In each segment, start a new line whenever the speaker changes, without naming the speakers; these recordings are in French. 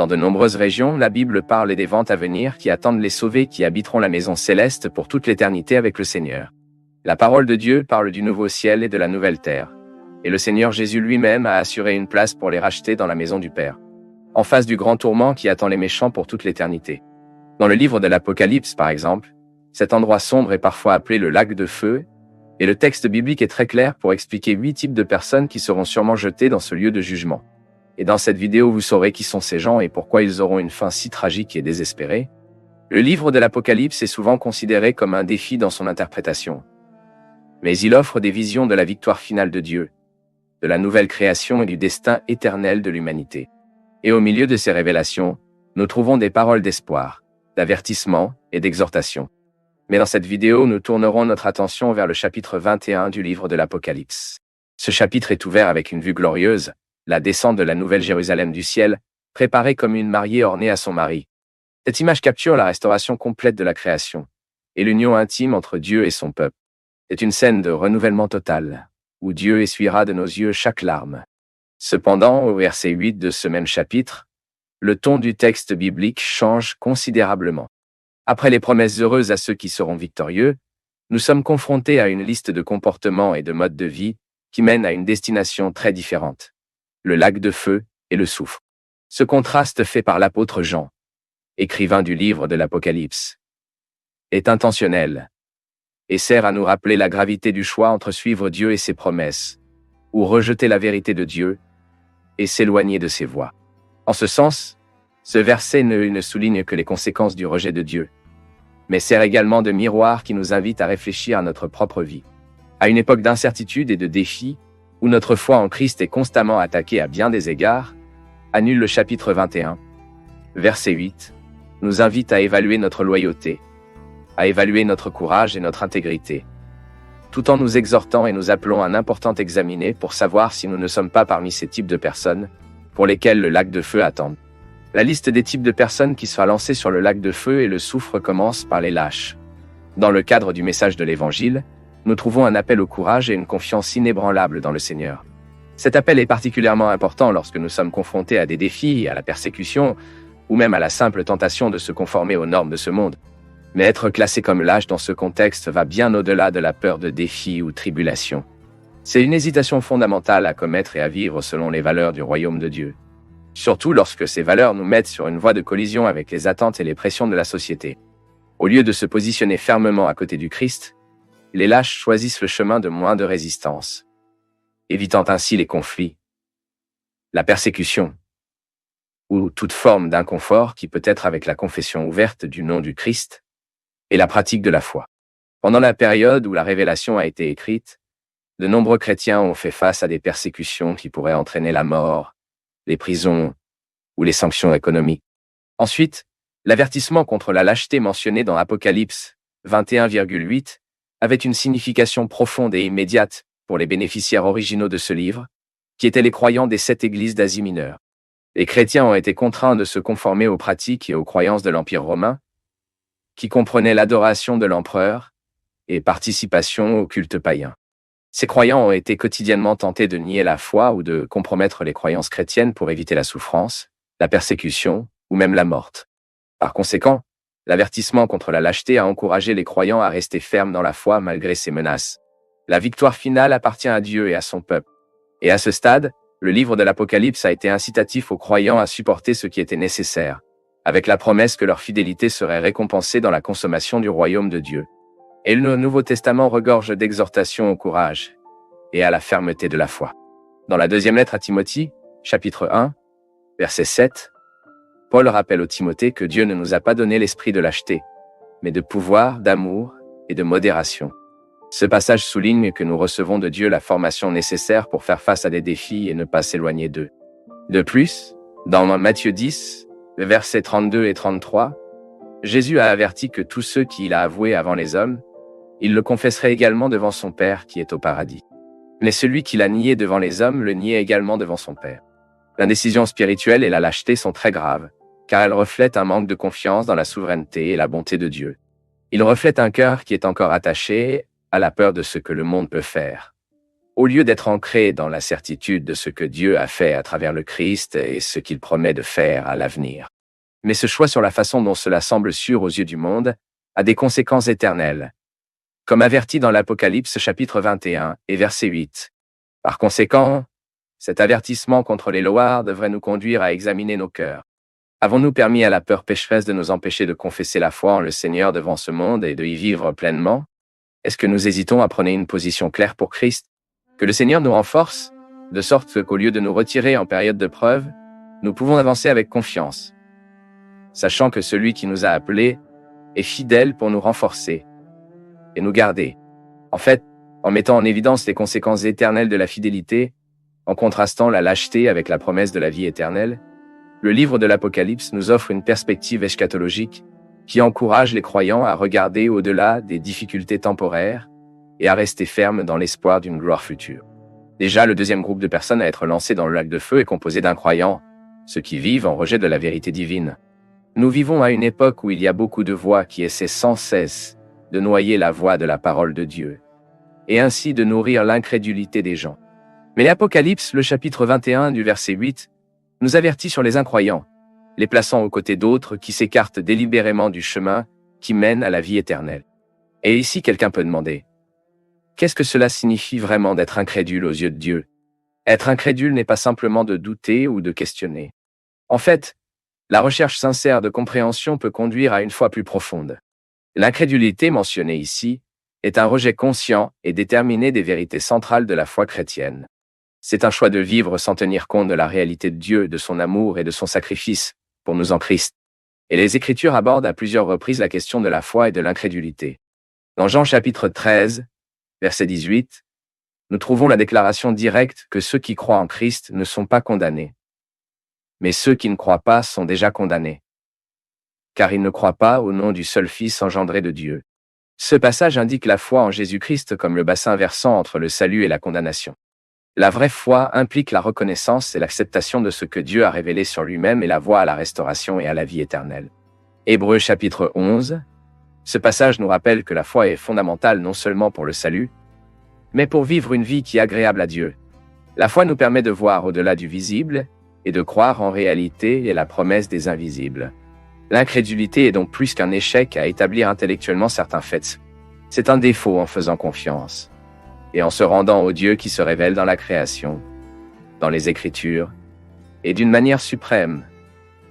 Dans de nombreuses régions, la Bible parle des ventes à venir qui attendent les sauvés qui habiteront la maison céleste pour toute l'éternité avec le Seigneur. La parole de Dieu parle du nouveau ciel et de la nouvelle terre. Et le Seigneur Jésus lui-même a assuré une place pour les racheter dans la maison du Père, en face du grand tourment qui attend les méchants pour toute l'éternité. Dans le livre de l'Apocalypse, par exemple, cet endroit sombre est parfois appelé le lac de feu, et le texte biblique est très clair pour expliquer 8 types de personnes qui seront sûrement jetées dans ce lieu de jugement. Et dans cette vidéo, vous saurez qui sont ces gens et pourquoi ils auront une fin si tragique et désespérée. Le livre de l'Apocalypse est souvent considéré comme un défi dans son interprétation. Mais il offre des visions de la victoire finale de Dieu, de la nouvelle création et du destin éternel de l'humanité. Et au milieu de ces révélations, nous trouvons des paroles d'espoir, d'avertissement et d'exhortation. Mais dans cette vidéo, nous tournerons notre attention vers le chapitre 21 du livre de l'Apocalypse. Ce chapitre est ouvert avec une vue glorieuse, la descente de la nouvelle Jérusalem du ciel, préparée comme une mariée ornée à son mari. Cette image capture la restauration complète de la création et l'union intime entre Dieu et son peuple. C'est une scène de renouvellement total, où Dieu essuiera de nos yeux chaque larme. Cependant, au verset 8 de ce même chapitre, le ton du texte biblique change considérablement. Après les promesses heureuses à ceux qui seront victorieux, nous sommes confrontés à une liste de comportements et de modes de vie qui mènent à une destination très différente. Le lac de feu et le soufre. Ce contraste fait par l'apôtre Jean, écrivain du livre de l'Apocalypse, est intentionnel et sert à nous rappeler la gravité du choix entre suivre Dieu et ses promesses, ou rejeter la vérité de Dieu et s'éloigner de ses voies. En ce sens, ce verset ne souligne que les conséquences du rejet de Dieu, mais sert également de miroir qui nous invite à réfléchir à notre propre vie. À une époque d'incertitude et de défis, où notre foi en Christ est constamment attaquée à bien des égards, annule le chapitre 21, verset 8, nous invite à évaluer notre loyauté, à évaluer notre courage et notre intégrité, tout en nous exhortant et nous appelant à n'importe examiner pour savoir si nous ne sommes pas parmi ces types de personnes pour lesquelles le lac de feu attend. La liste des types de personnes qui sera lancée sur le lac de feu et le soufre commence par les lâches. Dans le cadre du message de l'Évangile, nous trouvons un appel au courage et une confiance inébranlable dans le Seigneur. Cet appel est particulièrement important lorsque nous sommes confrontés à des défis, à la persécution, ou même à la simple tentation de se conformer aux normes de ce monde. Mais être classé comme lâche dans ce contexte va bien au-delà de la peur de défis ou tribulations. C'est une hésitation fondamentale à commettre et à vivre selon les valeurs du royaume de Dieu. Surtout lorsque ces valeurs nous mettent sur une voie de collision avec les attentes et les pressions de la société. Au lieu de se positionner fermement à côté du Christ, les lâches choisissent le chemin de moins de résistance, évitant ainsi les conflits, la persécution, ou toute forme d'inconfort qui peut être avec la confession ouverte du nom du Christ et la pratique de la foi. Pendant la période où la révélation a été écrite, de nombreux chrétiens ont fait face à des persécutions qui pourraient entraîner la mort, les prisons ou les sanctions économiques. Ensuite, l'avertissement contre la lâcheté mentionné dans Apocalypse 21,8 avait une signification profonde et immédiate pour les bénéficiaires originaux de ce livre, qui étaient les croyants des 7 églises d'Asie mineure. Les chrétiens ont été contraints de se conformer aux pratiques et aux croyances de l'Empire romain, qui comprenaient l'adoration de l'empereur et participation au culte païen. Ces croyants ont été quotidiennement tentés de nier la foi ou de compromettre les croyances chrétiennes pour éviter la souffrance, la persécution ou même la mort. Par conséquent, l'avertissement contre la lâcheté a encouragé les croyants à rester fermes dans la foi malgré ces menaces. La victoire finale appartient à Dieu et à son peuple. Et à ce stade, le livre de l'Apocalypse a été incitatif aux croyants à supporter ce qui était nécessaire, avec la promesse que leur fidélité serait récompensée dans la consommation du royaume de Dieu. Et le Nouveau Testament regorge d'exhortations au courage et à la fermeté de la foi. Dans la deuxième lettre à Timothée, chapitre 1, verset 7, Paul rappelle au Timothée que Dieu ne nous a pas donné l'esprit de lâcheté, mais de pouvoir, d'amour et de modération. Ce passage souligne que nous recevons de Dieu la formation nécessaire pour faire face à des défis et ne pas s'éloigner d'eux. De plus, dans Matthieu 10, versets 32 et 33, Jésus a averti que tous ceux qu'il a avoués avant les hommes, il le confesserait également devant son Père qui est au paradis. Mais celui qui l'a nié devant les hommes le niait également devant son Père. L'indécision spirituelle et la lâcheté sont très graves, car elles reflètent un manque de confiance dans la souveraineté et la bonté de Dieu. Ils reflètent un cœur qui est encore attaché à la peur de ce que le monde peut faire, Au lieu d'être ancrés dans la certitude de ce que Dieu a fait à travers le Christ et ce qu'il promet de faire à l'avenir. Mais ce choix sur la façon dont cela semble sûr aux yeux du monde a des conséquences éternelles, comme averti dans l'Apocalypse chapitre 21 et verset 8. Par conséquent, cet avertissement contre les Loire devrait nous conduire à examiner nos cœurs. Avons-nous permis à la peur pécheresse de nous empêcher de confesser la foi en le Seigneur devant ce monde et de y vivre pleinement? Est-ce que nous hésitons à prendre une position claire pour Christ? Que le Seigneur nous renforce, de sorte qu'au lieu de nous retirer en période de preuve, nous pouvons avancer avec confiance, sachant que celui qui nous a appelés est fidèle pour nous renforcer et nous garder. En fait, en mettant en évidence les conséquences éternelles de la fidélité, en contrastant la lâcheté avec la promesse de la vie éternelle, le livre de l'Apocalypse nous offre une perspective eschatologique qui encourage les croyants à regarder au-delà des difficultés temporaires et à rester fermes dans l'espoir d'une gloire future. Déjà, le deuxième groupe de personnes à être lancé dans le lac de feu est composé d'incroyants, ceux qui vivent en rejet de la vérité divine. Nous vivons à une époque où il y a beaucoup de voix qui essaient sans cesse de noyer la voix de la parole de Dieu, et ainsi de nourrir l'incrédulité des gens. Mais l'Apocalypse, le chapitre 21 du verset 8, nous avertit sur les incroyants, les plaçant aux côtés d'autres qui s'écartent délibérément du chemin qui mène à la vie éternelle. Et ici, quelqu'un peut demander, qu'est-ce que cela signifie vraiment d'être incrédule aux yeux de Dieu? Être incrédule n'est pas simplement de douter ou de questionner. En fait, la recherche sincère de compréhension peut conduire à une foi plus profonde. L'incrédulité mentionnée ici est un rejet conscient et déterminé des vérités centrales de la foi chrétienne. C'est un choix de vivre sans tenir compte de la réalité de Dieu, de son amour et de son sacrifice pour nous en Christ. Et les Écritures abordent à plusieurs reprises la question de la foi et de l'incrédulité. Dans Jean chapitre 13, verset 18, nous trouvons la déclaration directe que ceux qui croient en Christ ne sont pas condamnés. Mais ceux qui ne croient pas sont déjà condamnés, car ils ne croient pas au nom du seul Fils engendré de Dieu. Ce passage indique la foi en Jésus-Christ comme le bassin versant entre le salut et la condamnation. La vraie foi implique la reconnaissance et l'acceptation de ce que Dieu a révélé sur lui-même et la voie à la restauration et à la vie éternelle. Hébreux chapitre 11. Ce passage nous rappelle que la foi est fondamentale non seulement pour le salut, mais pour vivre une vie qui est agréable à Dieu. La foi nous permet de voir au-delà du visible et de croire en réalité et la promesse des invisibles. L'incrédulité est donc plus qu'un échec à établir intellectuellement certains faits. C'est un défaut en faisant confiance et en se rendant au Dieu qui se révèle dans la création, dans les Écritures, et d'une manière suprême,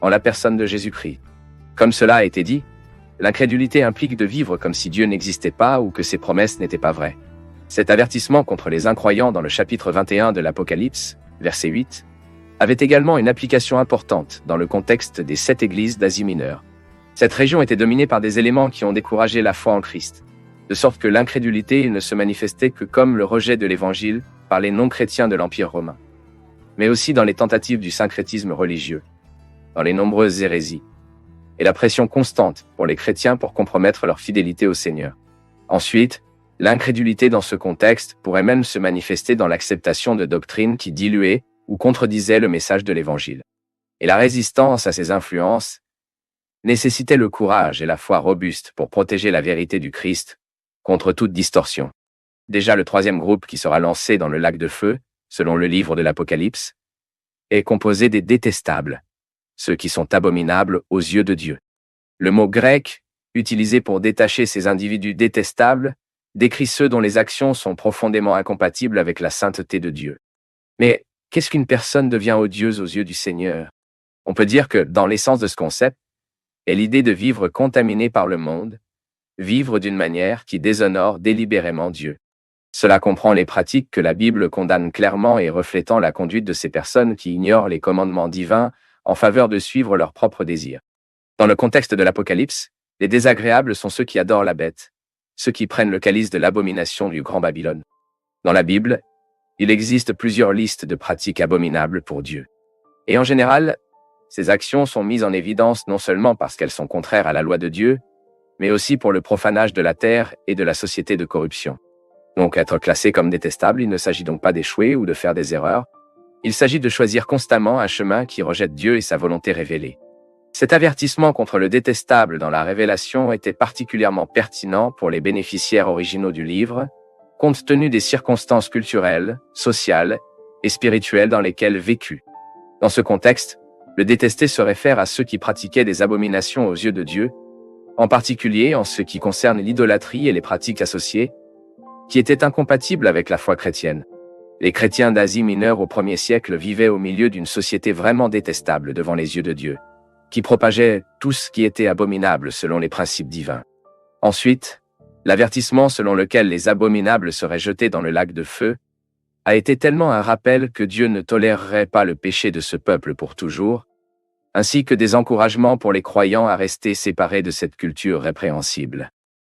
en la personne de Jésus-Christ. Comme cela a été dit, l'incrédulité implique de vivre comme si Dieu n'existait pas ou que ses promesses n'étaient pas vraies. Cet avertissement contre les incroyants dans le chapitre 21 de l'Apocalypse, verset 8, avait également une application importante dans le contexte des 7 églises d'Asie mineure. Cette région était dominée par des éléments qui ont découragé la foi en Christ, de sorte que l'incrédulité ne se manifestait que comme le rejet de l'Évangile par les non-chrétiens de l'Empire romain, mais aussi dans les tentatives du syncrétisme religieux, dans les nombreuses hérésies, et la pression constante pour les chrétiens pour compromettre leur fidélité au Seigneur. Ensuite, l'incrédulité dans ce contexte pourrait même se manifester dans l'acceptation de doctrines qui diluaient ou contredisaient le message de l'Évangile. Et la résistance à ces influences nécessitait le courage et la foi robuste pour protéger la vérité du Christ contre toute distorsion. Déjà, le troisième groupe qui sera lancé dans le lac de feu, selon le livre de l'Apocalypse, est composé des détestables, ceux qui sont abominables aux yeux de Dieu. Le mot grec, utilisé pour détacher ces individus détestables, décrit ceux dont les actions sont profondément incompatibles avec la sainteté de Dieu. Mais qu'est-ce qu'une personne devient odieuse aux yeux du Seigneur? On peut dire que, dans l'essence de ce concept, est l'idée de vivre contaminé par le monde, vivre d'une manière qui déshonore délibérément Dieu. Cela comprend les pratiques que la Bible condamne clairement et reflétant la conduite de ces personnes qui ignorent les commandements divins en faveur de suivre leurs propres désirs. Dans le contexte de l'Apocalypse, les désagréables sont ceux qui adorent la bête, ceux qui prennent le calice de l'abomination du grand Babylone. Dans la Bible, il existe plusieurs listes de pratiques abominables pour Dieu. Et en général, ces actions sont mises en évidence non seulement parce qu'elles sont contraires à la loi de Dieu, mais aussi pour le profanage de la terre et de la société de corruption. Donc être classé comme détestable, il ne s'agit donc pas d'échouer ou de faire des erreurs. Il s'agit de choisir constamment un chemin qui rejette Dieu et sa volonté révélée. Cet avertissement contre le détestable dans la Révélation était particulièrement pertinent pour les bénéficiaires originaux du livre, compte tenu des circonstances culturelles, sociales et spirituelles dans lesquelles vécut. Dans ce contexte, le détesté se réfère à ceux qui pratiquaient des abominations aux yeux de Dieu, en particulier en ce qui concerne l'idolâtrie et les pratiques associées, qui étaient incompatibles avec la foi chrétienne. Les chrétiens d'Asie mineure au 1er siècle vivaient au milieu d'une société vraiment détestable devant les yeux de Dieu, qui propageait tout ce qui était abominable selon les principes divins. Ensuite, l'avertissement selon lequel les abominables seraient jetés dans le lac de feu a été tellement un rappel que Dieu ne tolérerait pas le péché de ce peuple pour toujours, ainsi que des encouragements pour les croyants à rester séparés de cette culture répréhensible.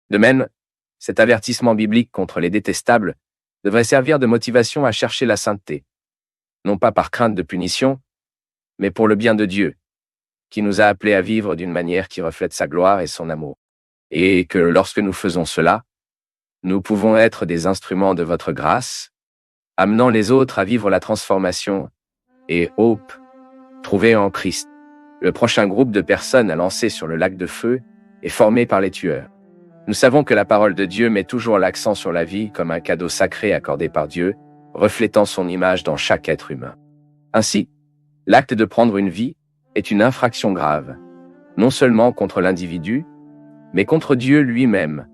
De même, cet avertissement biblique contre les détestables devrait servir de motivation à chercher la sainteté, non pas par crainte de punition, mais pour le bien de Dieu, qui nous a appelés à vivre d'une manière qui reflète sa gloire et son amour. Et que lorsque nous faisons cela, nous pouvons être des instruments de votre grâce, amenant les autres à vivre la transformation et hope trouvée en Christ. Le prochain groupe de personnes à lancer sur le lac de feu est formé par les tueurs. Nous savons que la parole de Dieu met toujours l'accent sur la vie comme un cadeau sacré accordé par Dieu, reflétant son image dans chaque être humain. Ainsi, l'acte de prendre une vie est une infraction grave, non seulement contre l'individu, mais contre Dieu lui-même,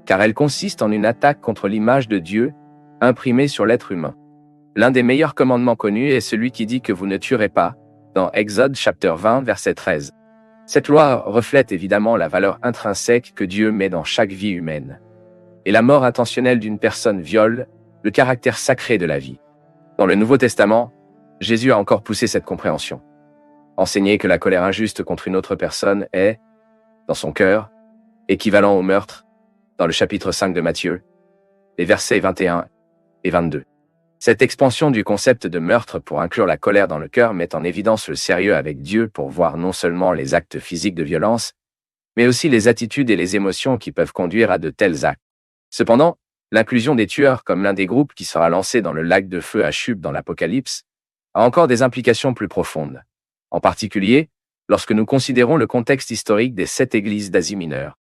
car elle consiste en une attaque contre l'image de Dieu imprimée sur l'être humain. L'un des meilleurs commandements connus est celui qui dit que vous ne tuerez pas, dans Exode chapitre 20, verset 13. Cette loi reflète évidemment la valeur intrinsèque que Dieu met dans chaque vie humaine. Et la mort intentionnelle d'une personne viole le caractère sacré de la vie. Dans le Nouveau Testament, Jésus a encore poussé cette compréhension. Enseigner que la colère injuste contre une autre personne est, dans son cœur, équivalent au meurtre, dans le chapitre 5 de Matthieu, les versets 21 et 22. Cette expansion du concept de meurtre pour inclure la colère dans le cœur met en évidence le sérieux avec Dieu pour voir non seulement les actes physiques de violence, mais aussi les attitudes et les émotions qui peuvent conduire à de tels actes. Cependant, l'inclusion des tueurs comme l'un des groupes qui sera lancé dans le lac de feu à Chub dans l'Apocalypse a encore des implications plus profondes. En particulier, lorsque nous considérons le contexte historique des 7 églises d'Asie mineure.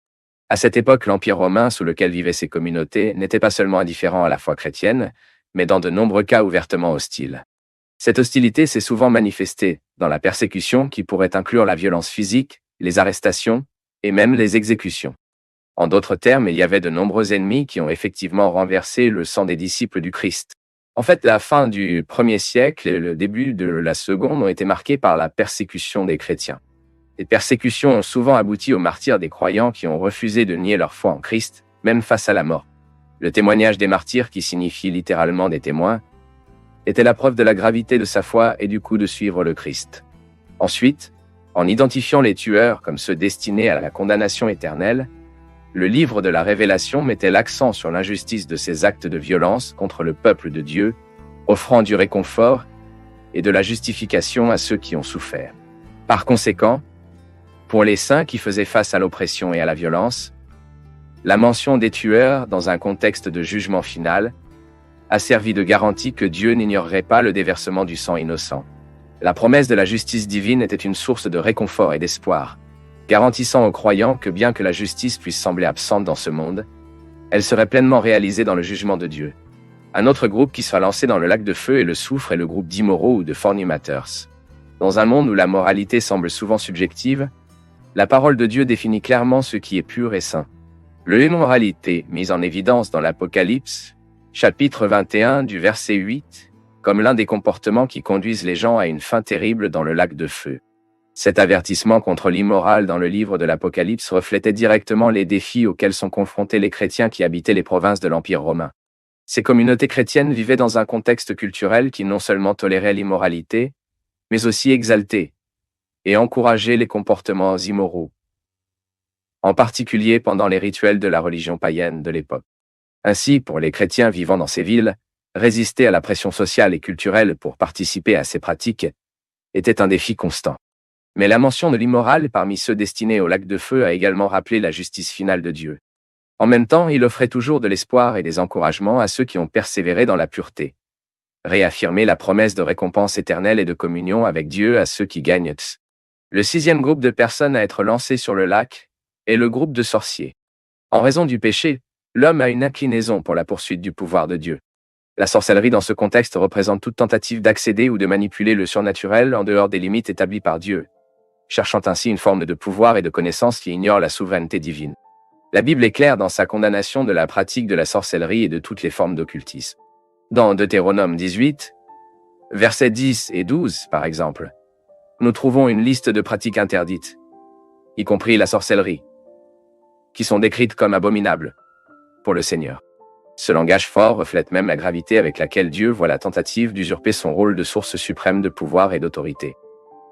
À cette époque, l'Empire romain sous lequel vivaient ces communautés n'était pas seulement indifférent à la foi chrétienne, mais dans de nombreux cas ouvertement hostile. Cette hostilité s'est souvent manifestée dans la persécution qui pourrait inclure la violence physique, les arrestations et même les exécutions. En d'autres termes, il y avait de nombreux ennemis qui ont effectivement renversé le sang des disciples du Christ. En fait, la fin du 1er siècle et le début de la seconde ont été marqués par la persécution des chrétiens. Les persécutions ont souvent abouti au martyre des croyants qui ont refusé de nier leur foi en Christ, même face à la mort. Le témoignage des martyrs, qui signifie littéralement des témoins, était la preuve de la gravité de sa foi et du coup de suivre le Christ. Ensuite, en identifiant les tueurs comme ceux destinés à la condamnation éternelle, le livre de la Révélation mettait l'accent sur l'injustice de ces actes de violence contre le peuple de Dieu, offrant du réconfort et de la justification à ceux qui ont souffert. Par conséquent, pour les saints qui faisaient face à l'oppression et à la violence, la mention des tueurs dans un contexte de jugement final a servi de garantie que Dieu n'ignorerait pas le déversement du sang innocent. La promesse de la justice divine était une source de réconfort et d'espoir, garantissant aux croyants que bien que la justice puisse sembler absente dans ce monde, elle serait pleinement réalisée dans le jugement de Dieu. Un autre groupe qui sera lancé dans le lac de feu et le soufre est le groupe d'immoraux ou de fornicateurs. Dans un monde où la moralité semble souvent subjective, la parole de Dieu définit clairement ce qui est pur et saint. L'immoralité, mise en évidence dans l'Apocalypse, chapitre 21 du verset 8, comme l'un des comportements qui conduisent les gens à une fin terrible dans le lac de feu. Cet avertissement contre l'immoral dans le livre de l'Apocalypse reflétait directement les défis auxquels sont confrontés les chrétiens qui habitaient les provinces de l'Empire romain. Ces communautés chrétiennes vivaient dans un contexte culturel qui non seulement tolérait l'immoralité, mais aussi exaltait et encourageait les comportements immoraux, en particulier pendant les rituels de la religion païenne de l'époque. Ainsi, pour les chrétiens vivant dans ces villes, résister à la pression sociale et culturelle pour participer à ces pratiques était un défi constant. Mais la mention de l'immoral parmi ceux destinés au lac de feu a également rappelé la justice finale de Dieu. En même temps, il offrait toujours de l'espoir et des encouragements à ceux qui ont persévéré dans la pureté. Réaffirmer la promesse de récompense éternelle et de communion avec Dieu à ceux qui gagnent. Le 6e groupe de personnes à être lancé sur le lac est le groupe de sorciers. En raison du péché, L'homme a une inclinaison pour la poursuite du pouvoir de Dieu. La sorcellerie dans ce contexte représente toute tentative d'accéder ou de manipuler le surnaturel en dehors des limites établies par Dieu, cherchant ainsi une forme de pouvoir et de connaissance qui ignore la souveraineté divine. La Bible est claire dans sa condamnation de la pratique de la sorcellerie et de toutes les formes d'occultisme. Dans Deutéronome 18, versets 10 et 12, par exemple, nous trouvons une liste de pratiques interdites, y compris la sorcellerie, qui sont décrites comme abominables pour le Seigneur. Ce langage fort reflète même la gravité avec laquelle Dieu voit la tentative d'usurper son rôle de source suprême de pouvoir et d'autorité.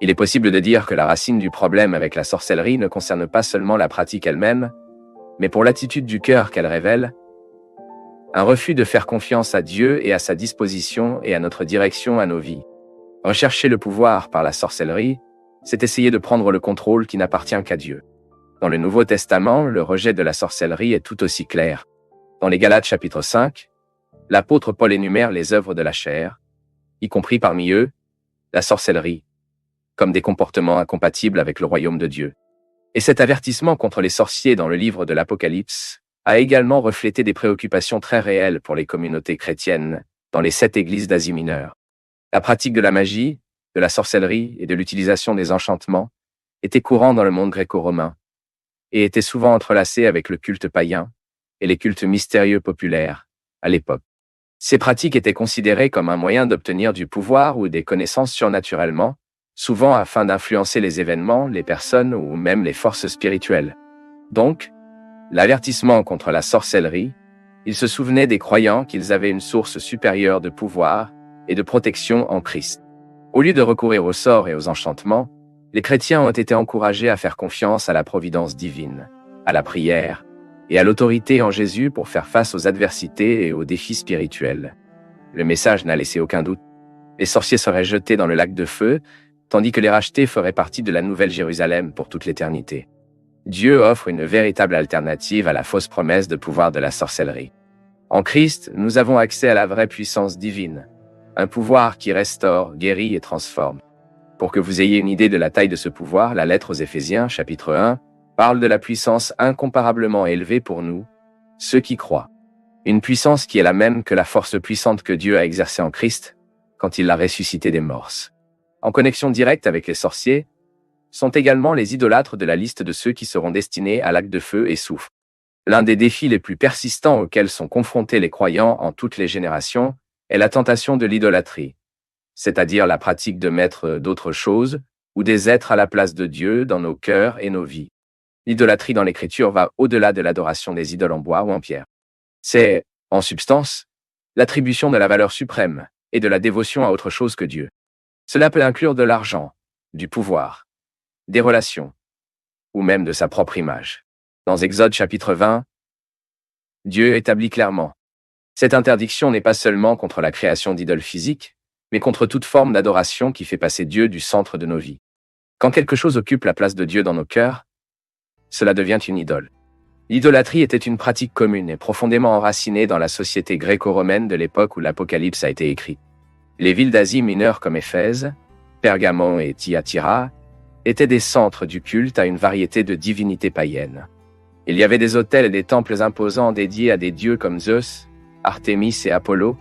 Il est possible de dire que la racine du problème avec la sorcellerie ne concerne pas seulement la pratique elle-même, mais pour l'attitude du cœur qu'elle révèle, un refus de faire confiance à Dieu et à sa disposition et à notre direction à nos vies. Rechercher le pouvoir par la sorcellerie, c'est essayer de prendre le contrôle qui n'appartient qu'à Dieu. Dans le Nouveau Testament, le rejet de la sorcellerie est tout aussi clair. Dans les Galates chapitre 5, l'apôtre Paul énumère les œuvres de la chair, y compris parmi eux, la sorcellerie, comme des comportements incompatibles avec le royaume de Dieu. Et cet avertissement contre les sorciers dans le livre de l'Apocalypse a également reflété des préoccupations très réelles pour les communautés chrétiennes dans les 7 églises d'Asie mineure. La pratique de la magie, de la sorcellerie et de l'utilisation des enchantements était courant dans le monde gréco-romain et était souvent entrelacée avec le culte païen et les cultes mystérieux populaires à l'époque. Ces pratiques étaient considérées comme un moyen d'obtenir du pouvoir ou des connaissances surnaturellement, souvent afin d'influencer les événements, les personnes ou même les forces spirituelles. Donc, l'avertissement contre la sorcellerie, ils se souvenaient des croyants qu'ils avaient une source supérieure de pouvoir et de protection en Christ. Au lieu de recourir aux sorts et aux enchantements, les chrétiens ont été encouragés à faire confiance à la providence divine, à la prière et à l'autorité en Jésus pour faire face aux adversités et aux défis spirituels. Le message n'a laissé aucun doute. Les sorciers seraient jetés dans le lac de feu, tandis que les rachetés feraient partie de la Nouvelle Jérusalem pour toute l'éternité. Dieu offre une véritable alternative à la fausse promesse de pouvoir de la sorcellerie. En Christ, nous avons accès à la vraie puissance divine, un pouvoir qui restaure, guérit et transforme. Pour que vous ayez une idée de la taille de ce pouvoir, la lettre aux Éphésiens, chapitre 1, parle de la puissance incomparablement élevée pour nous, ceux qui croient. Une puissance qui est la même que la force puissante que Dieu a exercée en Christ quand il l'a ressuscité des morts. En connexion directe avec les sorciers, sont également les idolâtres de la liste de ceux qui seront destinés à lac de feu et soufre. L'un des défis les plus persistants auxquels sont confrontés les croyants en toutes les générations est la tentation de l'idolâtrie, c'est-à-dire la pratique de mettre d'autres choses ou des êtres à la place de Dieu dans nos cœurs et nos vies. L'idolâtrie dans l'Écriture va au-delà de l'adoration des idoles en bois ou en pierre. C'est, en substance, l'attribution de la valeur suprême et de la dévotion à autre chose que Dieu. Cela peut inclure de l'argent, du pouvoir, des relations, ou même de sa propre image. Dans Exode chapitre 20, Dieu établit clairement: cette interdiction n'est pas seulement contre la création d'idoles physiques, mais contre toute forme d'adoration qui fait passer Dieu du centre de nos vies. Quand quelque chose occupe la place de Dieu dans nos cœurs, cela devient une idole. L'idolâtrie était une pratique commune et profondément enracinée dans la société gréco-romaine de l'époque où l'Apocalypse a été écrit. Les villes d'Asie mineure comme Éphèse, Pergamon et Thyatira étaient des centres du culte à une variété de divinités païennes. Il y avait des autels et des temples imposants dédiés à des dieux comme Zeus, Artémis et Apollo,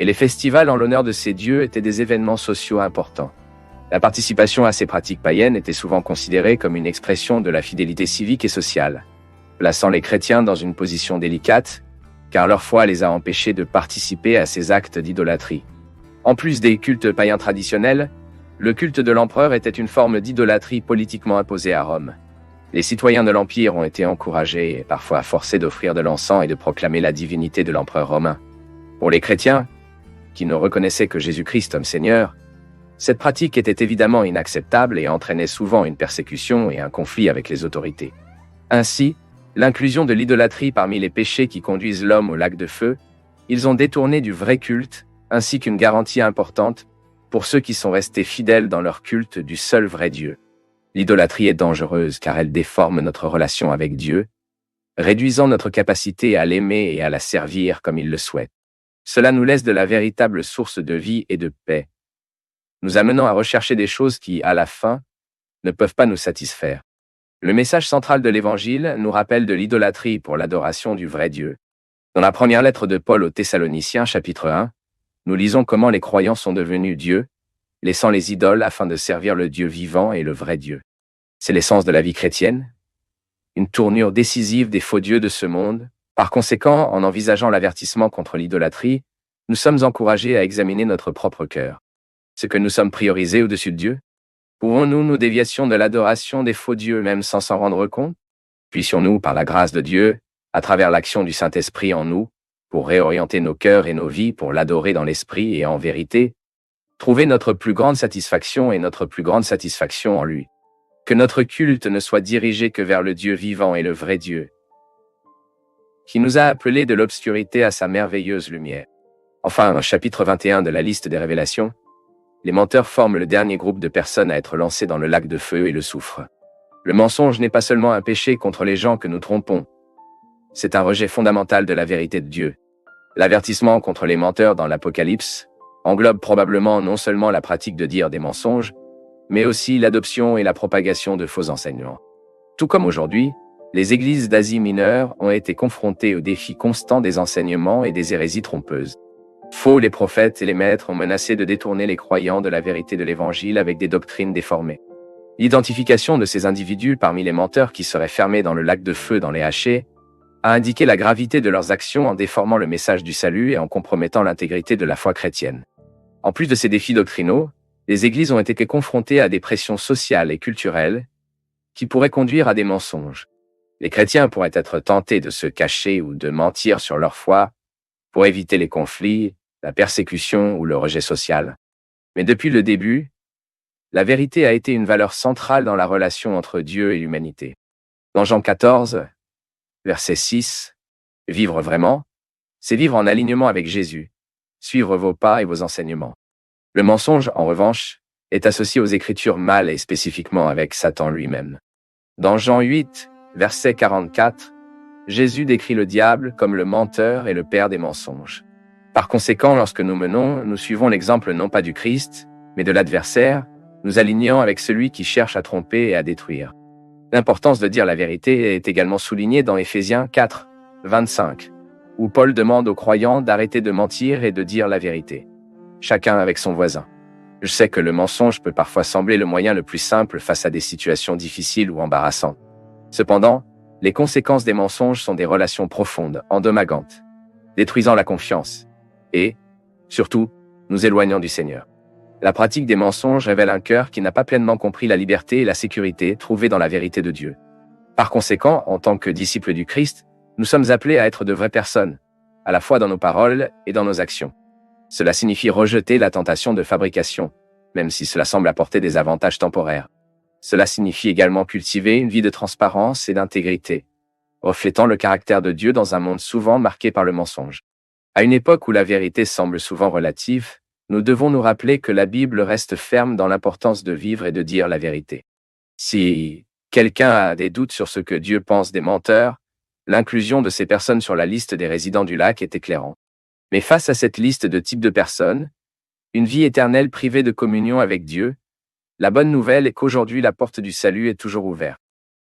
et les festivals en l'honneur de ces dieux étaient des événements sociaux importants. La participation à ces pratiques païennes était souvent considérée comme une expression de la fidélité civique et sociale, plaçant les chrétiens dans une position délicate, car leur foi les a empêchés de participer à ces actes d'idolâtrie. En plus des cultes païens traditionnels, le culte de l'empereur était une forme d'idolâtrie politiquement imposée à Rome. Les citoyens de l'Empire ont été encouragés et parfois forcés d'offrir de l'encens et de proclamer la divinité de l'empereur romain. Pour les chrétiens, qui ne reconnaissaient que Jésus-Christ comme Seigneur, cette pratique était évidemment inacceptable et entraînait souvent une persécution et un conflit avec les autorités. Ainsi, l'inclusion de l'idolâtrie parmi les péchés qui conduisent l'homme au lac de feu, ils ont détourné du vrai culte, ainsi qu'une garantie importante pour ceux qui sont restés fidèles dans leur culte du seul vrai Dieu. L'idolâtrie est dangereuse car elle déforme notre relation avec Dieu, réduisant notre capacité à l'aimer et à la servir comme il le souhaite. Cela nous laisse de la véritable source de vie et de paix, nous amenant à rechercher des choses qui, à la fin, ne peuvent pas nous satisfaire. Le message central de l'Évangile nous rappelle de l'idolâtrie pour l'adoration du vrai Dieu. Dans la première lettre de Paul aux Thessaloniciens, chapitre 1, nous lisons comment les croyants sont devenus Dieu, laissant les idoles afin de servir le Dieu vivant et le vrai Dieu. C'est l'essence de la vie chrétienne, une tournure décisive des faux dieux de ce monde. Par conséquent, en envisageant l'avertissement contre l'idolâtrie, nous sommes encouragés à examiner notre propre cœur. Ce que nous sommes priorisés au-dessus de Dieu? Pouvons-nous nous déviations de l'adoration des faux dieux même sans s'en rendre compte? Puissions-nous, par la grâce de Dieu, à travers l'action du Saint-Esprit en nous, pour réorienter nos cœurs et nos vies pour l'adorer dans l'esprit et en vérité, trouver notre plus grande satisfaction et notre plus grande satisfaction en lui. Que notre culte ne soit dirigé que vers le Dieu vivant et le vrai Dieu, qui nous a appelés de l'obscurité à sa merveilleuse lumière. Enfin, chapitre 21 de la liste des révélations, les menteurs forment le dernier groupe de personnes à être lancées dans le lac de feu et le soufre. Le mensonge n'est pas seulement un péché contre les gens que nous trompons, c'est un rejet fondamental de la vérité de Dieu. L'avertissement contre les menteurs dans l'Apocalypse englobe probablement non seulement la pratique de dire des mensonges, mais aussi l'adoption et la propagation de faux enseignements. Tout comme aujourd'hui, les églises d'Asie mineure ont été confrontées au défi constant des enseignements et des hérésies trompeuses. Faux, les prophètes et les maîtres ont menacé de détourner les croyants de la vérité de l'Évangile avec des doctrines déformées. L'identification de ces individus parmi les menteurs qui seraient fermés dans le lac de feu dans les Hachés a indiqué la gravité de leurs actions en déformant le message du salut et en compromettant l'intégrité de la foi chrétienne. En plus de ces défis doctrinaux, les églises ont été confrontées à des pressions sociales et culturelles qui pourraient conduire à des mensonges. Les chrétiens pourraient être tentés de se cacher ou de mentir sur leur foi pour éviter les conflits, la persécution ou le rejet social. Mais depuis le début, la vérité a été une valeur centrale dans la relation entre Dieu et l'humanité. Dans Jean 14, verset 6, « Vivre vraiment, c'est vivre en alignement avec Jésus, suivre vos pas et vos enseignements. » Le mensonge, en revanche, est associé aux Écritures mal et spécifiquement avec Satan lui-même. Dans Jean 8, verset 44, Jésus décrit le diable comme le menteur et le père des mensonges. Par conséquent, lorsque nous suivons l'exemple non pas du Christ, mais de l'adversaire, nous alignons avec celui qui cherche à tromper et à détruire. L'importance de dire la vérité est également soulignée dans Éphésiens 4, 25, où Paul demande aux croyants d'arrêter de mentir et de dire la vérité, chacun avec son voisin. Je sais que le mensonge peut parfois sembler le moyen le plus simple face à des situations difficiles ou embarrassantes. Cependant, les conséquences des mensonges sont des relations profondes, endommagantes, détruisant la confiance et, surtout, nous éloignant du Seigneur. La pratique des mensonges révèle un cœur qui n'a pas pleinement compris la liberté et la sécurité trouvées dans la vérité de Dieu. Par conséquent, en tant que disciples du Christ, nous sommes appelés à être de vraies personnes, à la fois dans nos paroles et dans nos actions. Cela signifie rejeter la tentation de fabrication, même si cela semble apporter des avantages temporaires. Cela signifie également cultiver une vie de transparence et d'intégrité, reflétant le caractère de Dieu dans un monde souvent marqué par le mensonge. À une époque où la vérité semble souvent relative, nous devons nous rappeler que la Bible reste ferme dans l'importance de vivre et de dire la vérité. Si quelqu'un a des doutes sur ce que Dieu pense des menteurs, l'inclusion de ces personnes sur la liste des résidents du lac est éclairante. Mais face à cette liste de types de personnes, une vie éternelle privée de communion avec Dieu, la bonne nouvelle est qu'aujourd'hui la porte du salut est toujours ouverte.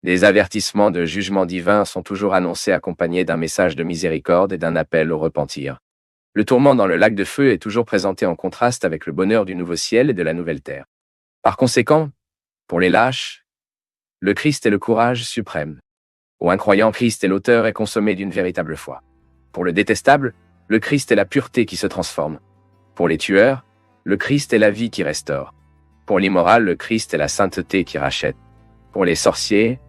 Des avertissements de jugement divin sont toujours annoncés accompagnés d'un message de miséricorde et d'un appel au repentir. Le tourment dans le lac de feu est toujours présenté en contraste avec le bonheur du nouveau ciel et de la nouvelle terre. Par conséquent, pour les lâches, le Christ est le courage suprême. Pour un croyant, Christ est l'auteur et consommé d'une véritable foi. Pour le détestable, le Christ est la pureté qui se transforme. Pour les tueurs, le Christ est la vie qui restaure. Pour l'immoral, le Christ est la sainteté qui rachète. Pour les sorciers,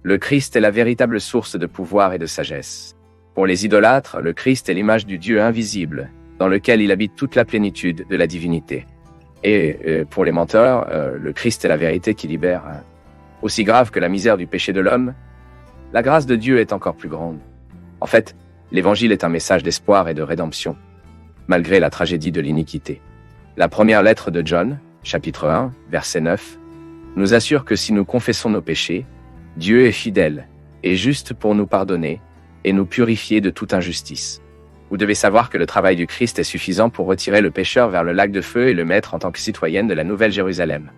le Christ est la véritable source de pouvoir et de sagesse. Pour les idolâtres, le Christ est l'image du Dieu invisible, dans lequel il habite toute la plénitude de la divinité. Et pour les menteurs, le Christ est la vérité qui libère. Aussi grave que la misère du péché de l'homme, la grâce de Dieu est encore plus grande. En fait, l'Évangile est un message d'espoir et de rédemption, malgré la tragédie de l'iniquité. La première lettre de John, chapitre 1, verset 9, nous assure que si nous confessons nos péchés, Dieu est fidèle et juste pour nous pardonner et nous purifier de toute injustice. Vous devez savoir que le travail du Christ est suffisant pour retirer le pécheur vers le lac de feu et le mettre en tant que citoyenne de la Nouvelle Jérusalem.